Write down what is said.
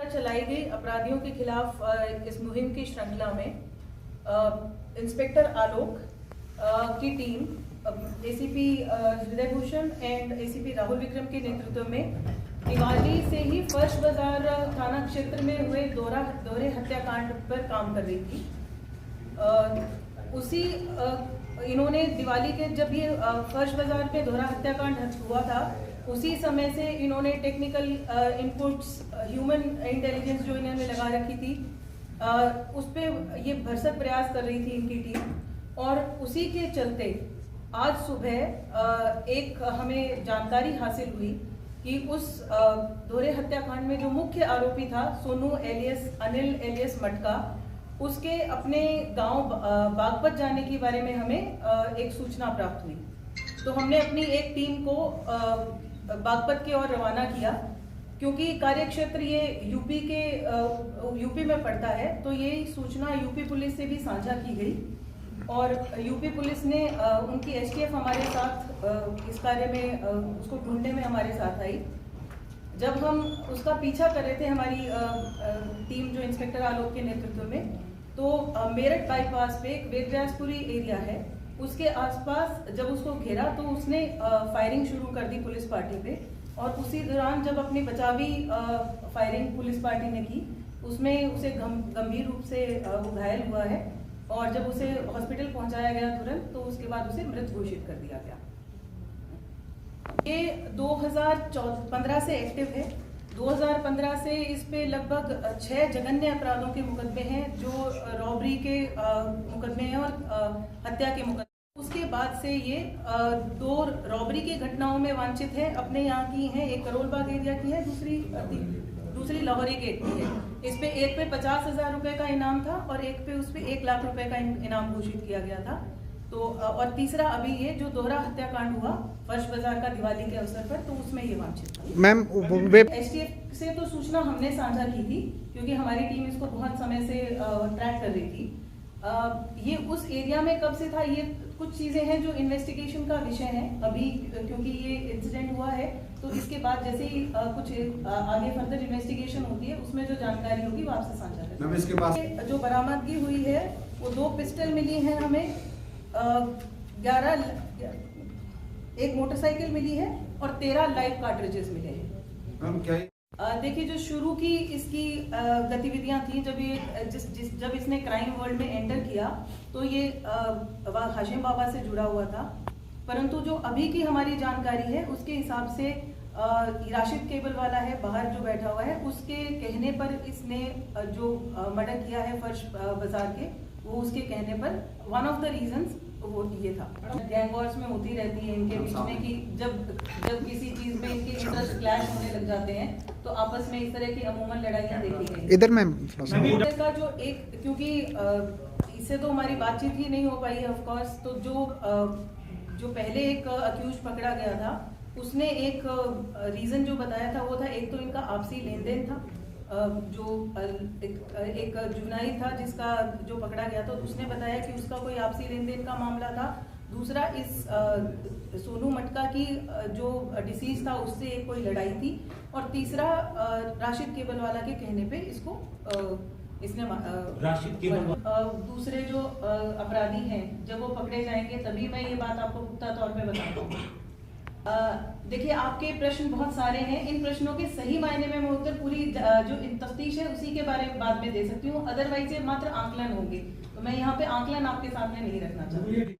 चलाई गई अपराधियों के खिलाफ इस मुहिम की श्रृंखला में इंस्पेक्टर आलोक की टीम एसीपी हृदय भूषण एंड एसीपी राहुल विक्रम के नेतृत्व में दिवाली से ही फर्श बाजार थाना क्षेत्र में हुए दोहरे हत्याकांड पर काम कर रही थी। इन्होंने दिवाली के जब ये फर्श बाजार पे दोहरा हत्याकांड हुआ था उसी समय से इन्होंने टेक्निकल इनपुट्स ह्यूमन इंटेलिजेंस जो इन्होंने लगा रखी थी उस पर ये भरसक प्रयास कर रही थी इनकी टीम। और उसी के चलते आज सुबह एक हमें जानकारी हासिल हुई कि उस दोहरे हत्याकांड में जो मुख्य आरोपी था सोनू एलियस अनिल एलियस मटका, उसके अपने गांव बागपत जाने के बारे में हमें एक सूचना प्राप्त हुई। तो हमने अपनी एक टीम को बागपत की ओर रवाना किया क्योंकि कार्यक्षेत्र ये यूपी में पड़ता है। तो ये सूचना यूपी पुलिस से भी साझा की गई और यूपी पुलिस ने उनकी एसटीएफ हमारे साथ इस कार्य में उसको ढूंढने में हमारे साथ आई। जब हम उसका पीछा कर रहे थे हमारी टीम जो इंस्पेक्टर आलोक के नेतृत्व में, तो मेरठ बाईपास पे एक वेदव्यासपुरी एरिया है, उसके आसपास जब उसको घेरा तो उसने फायरिंग शुरू कर दी पुलिस पार्टी पे। और उसी दौरान जब अपनी बचावी फायरिंग पुलिस पार्टी ने की उसमें उसे गंभीर रूप से वो घायल हुआ है और जब उसे हॉस्पिटल पहुंचाया गया तुरंत तो उसके बाद उसे मृत घोषित कर दिया गया। ये 2015 से एक्टिव है। 2015 से इस पे लगभग 6 जघन्य अपराधों के मुकदमे हैं जो रॉबरी के मुकदमे हैं और हत्या के मुकदमे। उसके बाद से ये 2 रॉबरी की घटनाओं में वांछित है। अपने यहाँ की हैं, एक करोल बाग एरिया की है, दूसरी लाहौरी गेट की है। इस पे एक पे 50,000 रुपए का इनाम था और एक पे उस पे 1 लाख रुपए का इनाम घोषित किया गया था। तो और तीसरा अभी ये जो दोहरा हत्याकांड हुआ फर्श बाजार का दिवाली के अवसर पर, तो उसमें ये वांछित था। मैम एसटीएफ से तो सूचना हमने साझा की थी क्योंकि हमारी टीम इसको बहुत समय से ट्रैक कर रही थी। ये उस एरिया में कब से था, ये कुछ चीजें हैं जो इन्वेस्टिगेशन का विषय है अभी, क्योंकि ये इंसिडेंट हुआ है तो इसके बाद जैसे ही कुछ आगे फर्दर इन्वेस्टिगेशन होती है उसमें जो जानकारी होगी वो आपसे साझा करेंगे। इसके पास जो बरामदगी हुई है वो 2 पिस्टल मिली हैं हमें, 11 एक मोटरसाइकिल मिली है और 13 लाइव कार्ट्रिजेस मिले हैं। देखिए जो शुरू की इसकी गतिविधियां थी जब इसने क्राइम वर्ल्ड में एंटर किया तो ये हाशिम बाबा से जुड़ा हुआ था, परंतु जो अभी की हमारी जानकारी है उसके हिसाब से राशिद केबल वाला है बाहर जो बैठा हुआ है, उसके कहने पर इसने जो मर्डर किया है फर्श बाजार के, वो उसके कहने पर वन ऑफ द रीजंस वो ये था। गैंग वॉर्स में होती रहती है इनके बीच में कि जब किसी चीज में इनके इंटरेस्ट क्लैश होने लग जाते हैं तो आपस में इस तरह की अमूमन लड़ाइयाँ देखी गई। इधर मैम का जो एक, क्योंकि इससे तो हमारी बातचीत ही नहीं हो पाई है ऑफ कोर्स, तो जो पहले एक अक्यूज पकड़ा गया था उसने एक रीजन जो बताया था वो था, एक तो इनका आपसी लेन देन था, जो एक जुनाई था जिसका जो पकड़ा गया था उसने बताया कि उसका कोई आपसी लेन देन का मामला था। दूसरा इस सोनू मटका की जो डिसीज था उससे एक कोई लड़ाई थी और तीसरा राशिद केबल वाला के कहने पे इसको इसने राशिद केबल दूसरे जो अपराधी हैं जब वो पकड़े जाएंगे तभी मैं ये बात आपको पुख्ता तौर पे बताता हूँ। देखिए आपके प्रश्न बहुत सारे हैं, इन प्रश्नों के सही मायने में मैं उत्तर पूरी जो तफ्तीश है उसी के बारे में बाद में दे सकती हूँ, अदरवाइज ये मात्र आंकलन होंगे, तो मैं यहाँ पे आंकलन आपके सामने नहीं रखना चाहती।